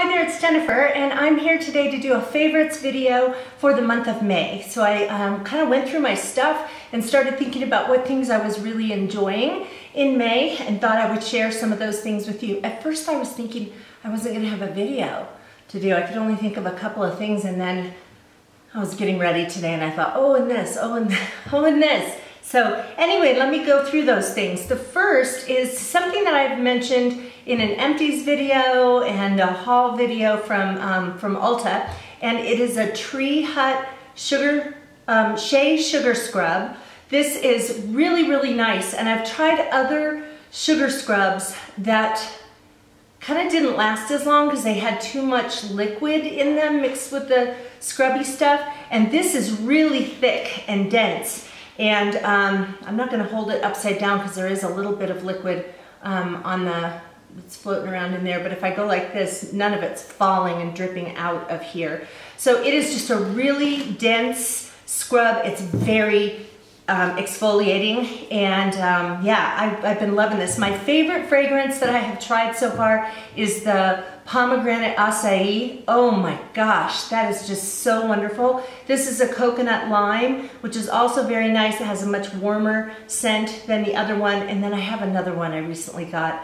Hi there, it's Jennifer, and I'm here today to do a favorites video for the month of May. So I kind of went through my stuff and started thinking about what things I was really enjoying in May and thought I would share some of those things with you. At first I was thinking I wasn't going to have a video to do. I could only think of a couple of things, and then I was getting ready today and I thought, oh, and this, oh, and oh, and this. So anyway, let me go through those things. The first is something that I've mentioned in an empties video and a haul video from Ulta, and it is a Tree Hut Shea Sugar Scrub. This is really, really nice, and I've tried other sugar scrubs that kind of didn't last as long because they had too much liquid in them mixed with the scrubby stuff, and this is really thick and dense. And I'm not going to hold it upside down because there is a little bit of liquid it's floating around in there, but if I go like this, none of it's falling and dripping out of here. So it is just a really dense scrub. It's very exfoliating, and yeah, I've been loving this. My favorite fragrance that I have tried so far is the pomegranate acai. Oh my gosh, that is just so wonderful. This is a coconut lime, which is also very nice. It has a much warmer scent than the other one, and then I have another one I recently got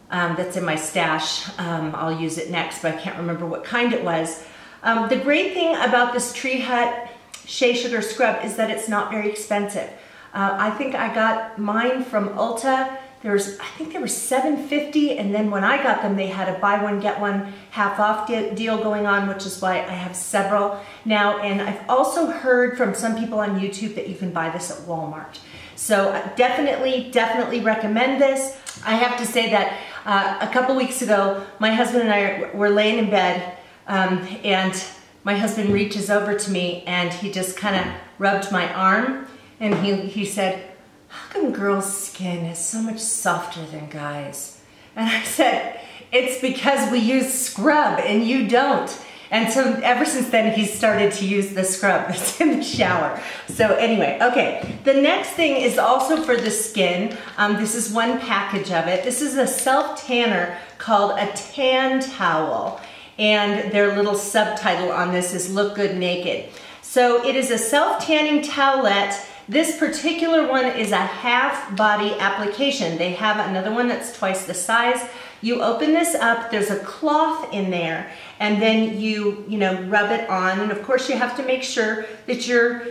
that's in my stash. I'll use it next, but I can't remember what kind it was. The great thing about this Tree Hut Shea Sugar Scrub is that it's not very expensive. I think I got mine from Ulta. I think they were $7.50, and then when I got them, they had a buy one, get one half off deal going on, which is why I have several now. And I've also heard from some people on YouTube that you can buy this at Walmart. So definitely recommend this. I have to say that a couple weeks ago, my husband and I were laying in bed, and my husband reaches over to me and he just kind of rubbed my arm, and he said, "How come girls' skin is so much softer than guys?" And I said, "It's because we use scrub and you don't." And so ever since then, he's started to use the scrub that's in the shower. So anyway, okay. The next thing is also for the skin. This is one package of it. This is a self-tanner called a tan towel. And their little subtitle on this is "Look Good Naked." So it is a self-tanning towelette. This particular one is a half body application. They have another one that's twice the size. You open this up, there's a cloth in there, and then you rub it on, and of course you have to make sure that you're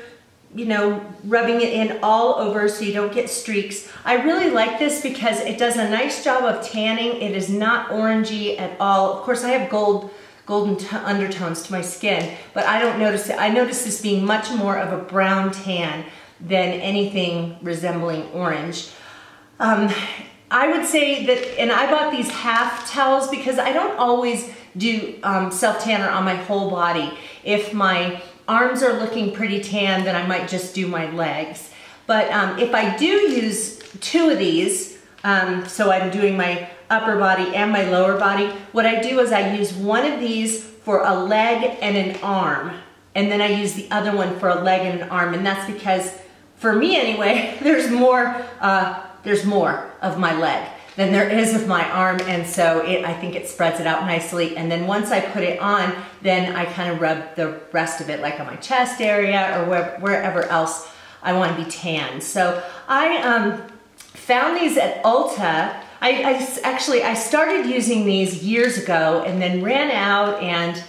rubbing it in all over so you don't get streaks. I really like this because it does a nice job of tanning. It is not orangey at all. Of course, I have golden undertones to my skin, but I don't notice it. I notice this being much more of a brown tan than anything resembling orange. I would say that, and I bought these half towels because I don't always do self-tanner on my whole body. If my arms are looking pretty tan, then I might just do my legs. But if I do use two of these, so I'm doing my upper body and my lower body, what I do is I use one of these for a leg and an arm, and then I use the other one for a leg and an arm, and that's because, for me anyway, there's more of my leg than there is of my arm, and so I think it spreads it out nicely. And then once I put it on, then I kind of rub the rest of it like on my chest area or wherever else I want to be tan. So I found these at Ulta. I started using these years ago and then ran out, and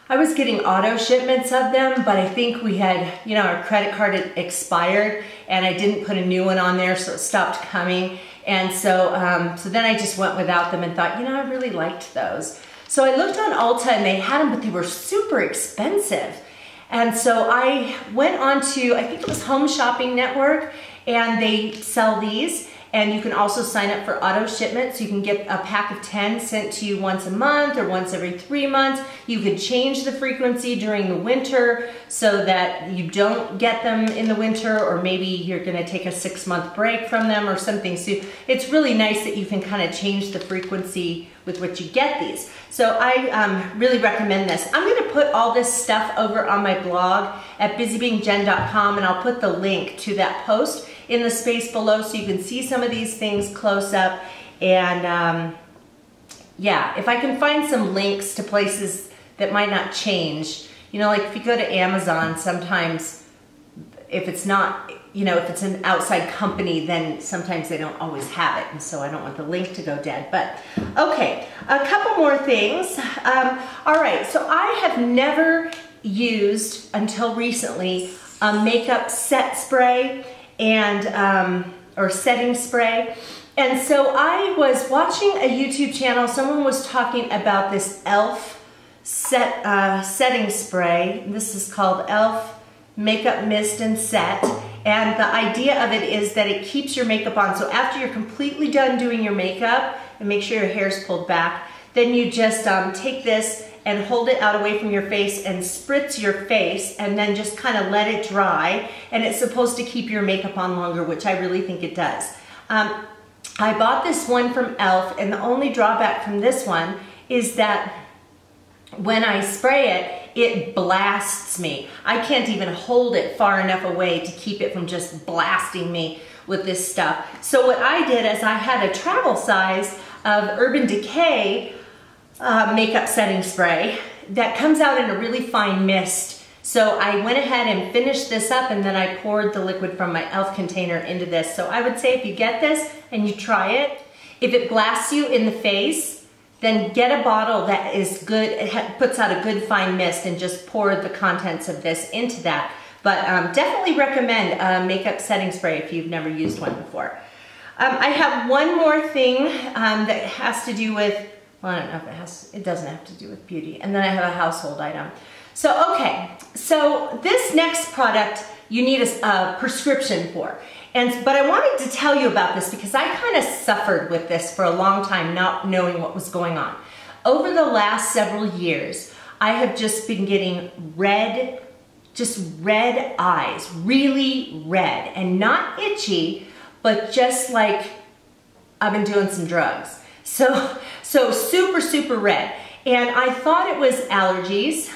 I was getting auto shipments of them, but I think we had, our credit card had expired and I didn't put a new one on there, so it stopped coming. And so, so then I just went without them and thought, I really liked those. So I looked on Ulta and they had them, but they were super expensive. And so I went on to, I think it was Home Shopping Network, and they sell these. And you can also sign up for auto shipment, so you can get a pack of 10 sent to you once a month or once every 3 months. You can change the frequency during the winter so that you don't get them in the winter, or maybe you're gonna take a 6-month break from them or something. So it's really nice that you can kind of change the frequency with which you get these. So I really recommend this. I'm gonna put all this stuff over on my blog at BusyBeingJen.com, and I'll put the link to that post in the space below so you can see some of these things close up. And yeah, if I can find some links to places that might not change, you know, like if you go to Amazon, sometimes if it's not, you know, if it's an outside company, then sometimes they don't always have it. And so I don't want the link to go dead. But okay, a couple more things. All right, so I have never used until recently a makeup set spray and or setting spray. And so I was watching a YouTube channel. Someone was talking about this e.l.f. setting spray. This is called e.l.f. Makeup Mist and Set. And the idea of it is that it keeps your makeup on. So after you're completely done doing your makeup, and make sure your hair's pulled back, then you just take this and hold it out away from your face and spritz your face and then just kind of let it dry. And it's supposed to keep your makeup on longer, which I really think it does. I bought this one from e.l.f. and the only drawback from this one is that when I spray it, it blasts me. I can't even hold it far enough away to keep it from just blasting me with this stuff. So what I did is I had a travel size of Urban Decay makeup setting spray that comes out in a really fine mist. So I went ahead and finished this up, and then I poured the liquid from my e.l.f. container into this. So I would say if you get this and you try it, if it blasts you in the face, then get a bottle that is good, it puts out a good fine mist, and just pour the contents of this into that. But definitely recommend a makeup setting spray if you've never used one before. I have one more thing that has to do with, well, I don't know if it doesn't have to do with beauty. And then I have a household item. So, okay, so this next product you need a prescription for. But I wanted to tell you about this because I kind of suffered with this for a long time, not knowing what was going on. Over the last several years, I have just been getting red, just red eyes, really red, and not itchy, but just like I've been doing some drugs. So super, super red. And I thought it was allergies.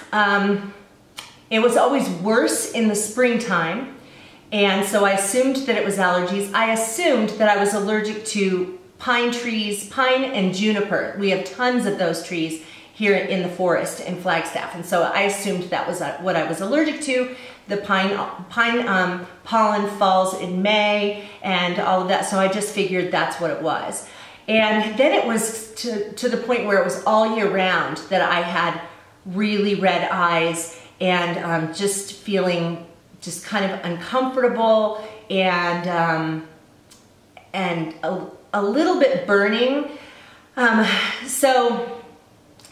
It was always worse in the springtime. And so I assumed that it was allergies. I assumed that I was allergic to pine trees, pine and juniper. We have tons of those trees here in the forest in Flagstaff. And so I assumed that was what I was allergic to. The pine pollen falls in May and all of that. So I just figured that's what it was. And then it was to the point where it was all year round that I had really red eyes and just feeling just kind of uncomfortable and a little bit burning. So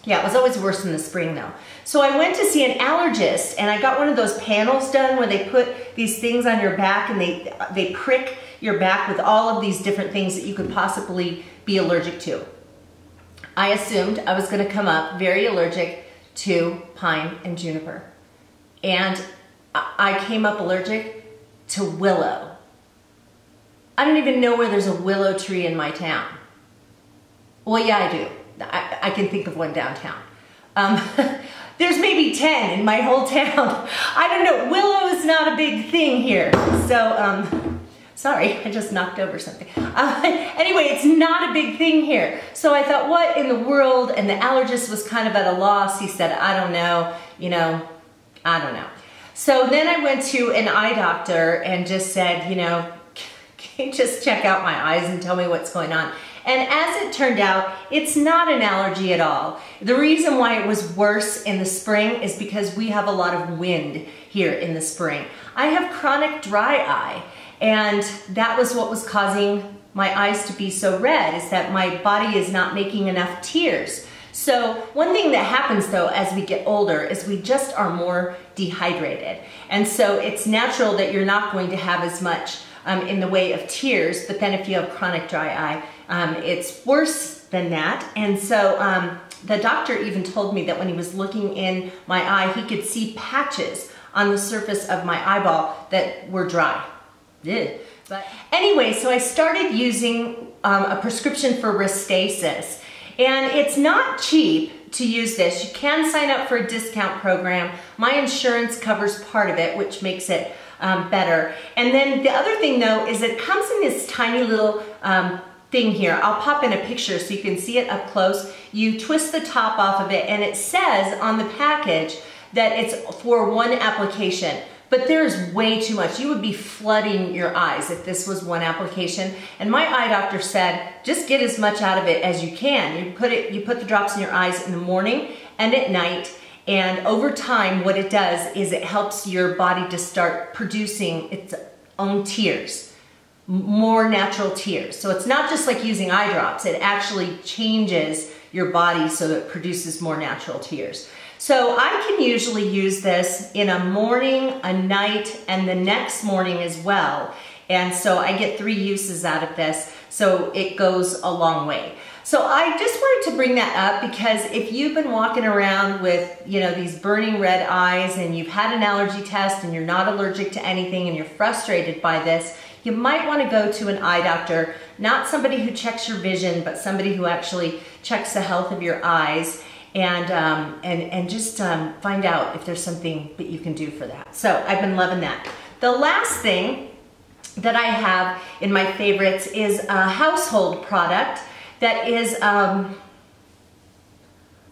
yeah, it was always worse in the spring though. So I went to see an allergist and I got one of those panels done where they put these things on your back and they prick your back with all of these different things that you could possibly be allergic to. I assumed I was going to come up very allergic to pine and juniper. And I came up allergic to willow. I don't even know where there's a willow tree in my town. Well, yeah, I do. I can think of one downtown. There's maybe 10 in my whole town. I don't know. Willow is not a big thing here. So, sorry, I just knocked over something. Anyway, it's not a big thing here. So I thought, what in the world? And the allergist was kind of at a loss. He said, I don't know, you know, I don't know. So then I went to an eye doctor and just said, you know, can you just check out my eyes and tell me what's going on? And as it turned out, it's not an allergy at all. The reason why it was worse in the spring is because we have a lot of wind here in the spring. I have chronic dry eye, and that was what was causing my eyes to be so red, is that my body is not making enough tears. So one thing that happens though as we get older is we just are more dehydrated. And so it's natural that you're not going to have as much in the way of tears, but then if you have chronic dry eye, it's worse than that. And so the doctor even told me that when he was looking in my eye, he could see patches on the surface of my eyeball that were dry. Ugh. But anyway, so I started using a prescription for Restasis. And it's not cheap to use this. You can sign up for a discount program. My insurance covers part of it, which makes it better. And then the other thing though is it comes in this tiny little thing here. I'll pop in a picture so you can see it up close. You twist the top off of it and it says on the package that it's for one application, but there's way too much. You would be flooding your eyes if this was one application. And my eye doctor said, just get as much out of it as you can. You put the drops in your eyes in the morning and at night, and over time what it does is it helps your body to start producing its own tears. More natural tears. So it's not just like using eye drops, it actually changes your body so that it produces more natural tears. So I can usually use this in a morning, a night, and the next morning as well. And so I get 3 uses out of this, so it goes a long way. So I just wanted to bring that up because if you've been walking around with, you know, these burning red eyes and you've had an allergy test and you're not allergic to anything and you're frustrated by this, you might want to go to an eye doctor, not somebody who checks your vision, but somebody who actually checks the health of your eyes and just find out if there's something that you can do for that. So I've been loving that. The last thing that I have in my favorites is a household product that is a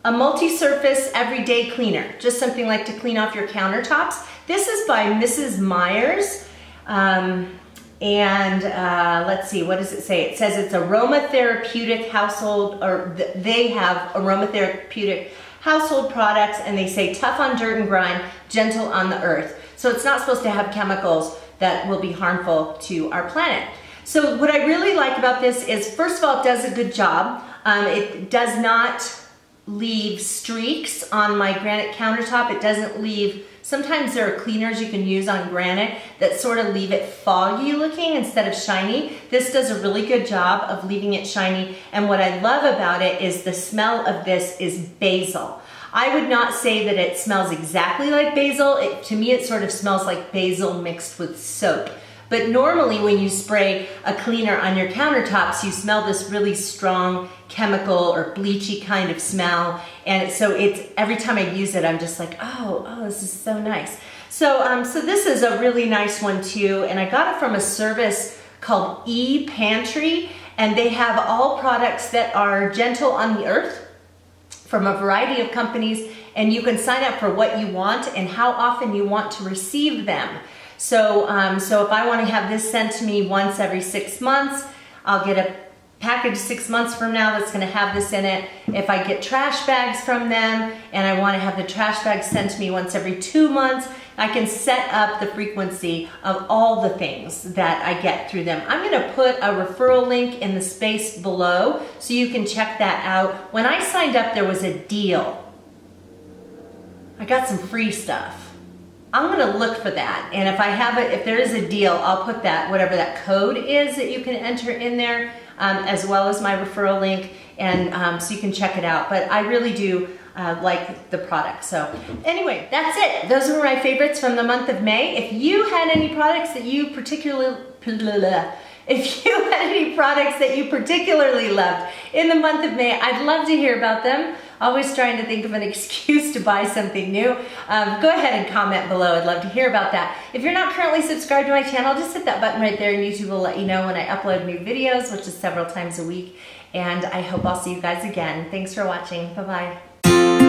multi-surface everyday cleaner, just something like to clean off your countertops. This is by Mrs. Meyer's. Let's see, what does it say? It says it's aromatherapeutic household, or they have aromatherapeutic household products, and they say tough on dirt and grime, gentle on the earth. So it's not supposed to have chemicals that will be harmful to our planet. So what I really like about this is, first of all, it does a good job. It does not leave streaks on my granite countertop. It doesn't leave, sometimes there are cleaners you can use on granite that sort of leave it foggy looking instead of shiny. This does a really good job of leaving it shiny. And what I love about it is the smell of this is basil. I would not say that it smells exactly like basil. To me, it sort of smells like basil mixed with soap. But normally when you spray a cleaner on your countertops, you smell this really strong chemical or bleachy kind of smell. And so it's, every time I use it, I'm just like, oh, this is so nice. So, so this is a really nice one too. And I got it from a service called ePantry. And they have all products that are gentle on the earth from a variety of companies. And you can sign up for what you want and how often you want to receive them. So, so if I want to have this sent to me once every 6 months, I'll get a package 6 months from now that's going to have this in it. If I get trash bags from them and I want to have the trash bags sent to me once every 2 months, I can set up the frequency of all the things that I get through them. I'm going to put a referral link in the space below so you can check that out. When I signed up, there was a deal. I got some free stuff. I'm gonna look for that, and if I have it, if there is a deal, I'll put that, whatever that code is that you can enter in there, as well as my referral link, and so you can check it out. But I really do like the product. So anyway, that's it. Those were my favorites from the month of May. If you had any products that you particularly loved in the month of May, I'd love to hear about them. Always trying to think of an excuse to buy something new. Go ahead and comment below. I'd love to hear about that. If you're not currently subscribed to my channel, just hit that button right there and YouTube will let you know when I upload new videos, which is several times a week. And I hope I'll see you guys again. Thanks for watching. Bye-bye.